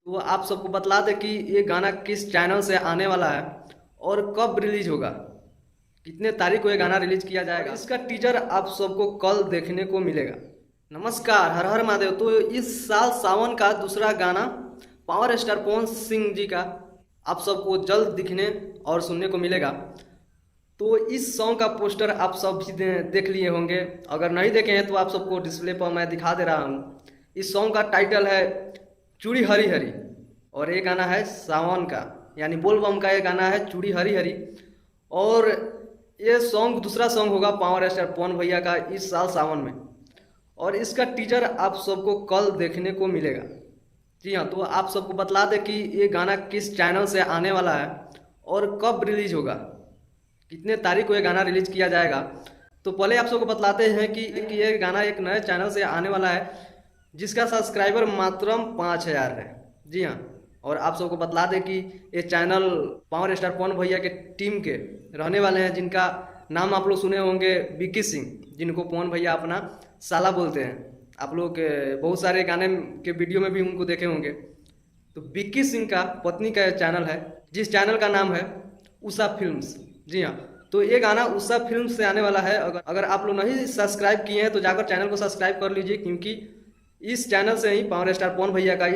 तो आप सबको बतला दें कि ये गाना किस चैनल से आने वाला है और कब रिलीज होगा, कितने तारीख को ये गाना रिलीज किया जाएगा। इसका टीजर आप सबको कल देखने को मिलेगा। नमस्कार, हर हर महादेव। तो इस साल सावन का दूसरा गाना पावर स्टार पवन सिंह जी का आप सबको जल्द दिखने और सुनने को मिलेगा। तो इस सॉन्ग का पोस्टर आप सब भी देख लिए होंगे, अगर नहीं देखे हैं तो आप सबको डिस्प्ले पर मैं दिखा दे रहा हूँ। इस सॉन्ग का टाइटल है चूड़ी हरी हरी और ये गाना है सावन का, यानी बोल बम का ये गाना है चूड़ी हरी हरी। और ये सॉन्ग दूसरा सॉन्ग होगा पावर स्टार पवन भैया का इस साल सावन में, और इसका टीजर आप सबको कल देखने को मिलेगा। जी हाँ, तो आप सबको बतला दें कि ये गाना किस चैनल से आने वाला है और कब रिलीज होगा, कितने तारीख को ये गाना रिलीज किया जाएगा। तो पहले आप सबको बतलाते हैं कि ये गाना एक नए चैनल से आने वाला है जिसका सब्सक्राइबर मात्र 5000 है। जी हाँ, और आप सबको बतला दें कि ये चैनल पावर स्टार पवन भैया के टीम के रहने वाले हैं, जिनका नाम आप लोग सुने होंगे विक्की सिंह, जिनको पवन भैया अपना साला बोलते हैं। आप लोग बहुत सारे गाने के वीडियो में भी उनको देखे होंगे। तो विक्की सिंह का पत्नी का चैनल है जिस चैनल का नाम है उषा फिल्म्स। जी हाँ, तो ये गाना उषा फिल्म से आने वाला है। अगर आप लोग नहीं सब्सक्राइब किए हैं तो जाकर चैनल को सब्सक्राइब कर लीजिए, क्योंकि इस चैनल से ही पावर स्टार पवन भैया का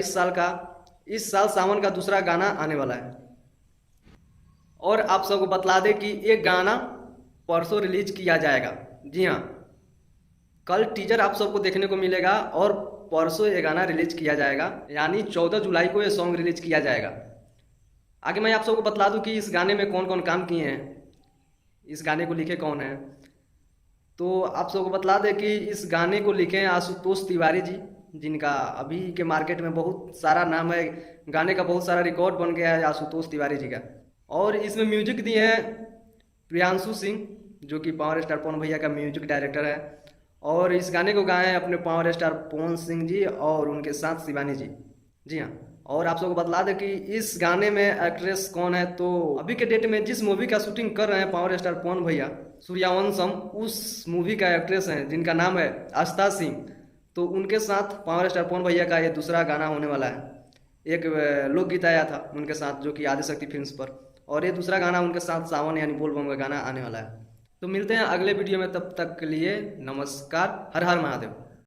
इस साल सावन का दूसरा गाना आने वाला है। और आप सबको बतला दें कि ये गाना परसों रिलीज किया जाएगा। जी हाँ, कल टीजर आप सबको देखने को मिलेगा और परसों ये गाना रिलीज किया जाएगा, यानी 14 जुलाई को ये सॉन्ग रिलीज किया जाएगा। आगे मैं आप सबको बतला दूं कि इस गाने में कौन कौन काम किए हैं, इस गाने को लिखे कौन है। तो आप सबको बतला दें कि इस गाने को लिखे हैं आशुतोष तिवारी जी, जिनका अभी के मार्केट में बहुत सारा नाम है, गाने का बहुत सारा रिकॉर्ड बन गया है आशुतोष तिवारी जी का। और इसमें म्यूजिक दिए हैं प्रियांशु सिंह, जो कि पावर स्टार पवन भैया का म्यूजिक डायरेक्टर है। और इस गाने को गाए हैं अपने पावर स्टार पवन सिंह जी और उनके साथ शिवानी जी। जी हाँ, और आप सबको बतला दें कि इस गाने में एक्ट्रेस कौन है। तो अभी के डेट में जिस मूवी का शूटिंग कर रहे हैं पावर स्टार पवन भैया, सूर्यवंशम, उस मूवी का एक्ट्रेस हैं जिनका नाम है आस्था सिंह। तो उनके साथ पावर स्टार पवन भैया का ये दूसरा गाना होने वाला है। एक लोकगीत आया था उनके साथ जो कि आदिशक्ति फिल्म्स पर, और ये दूसरा गाना उनके साथ सावन यानी बोल बम का गाना आने वाला है। तो मिलते हैं अगले वीडियो में, तब तक के लिए नमस्कार, हर हर महादेव।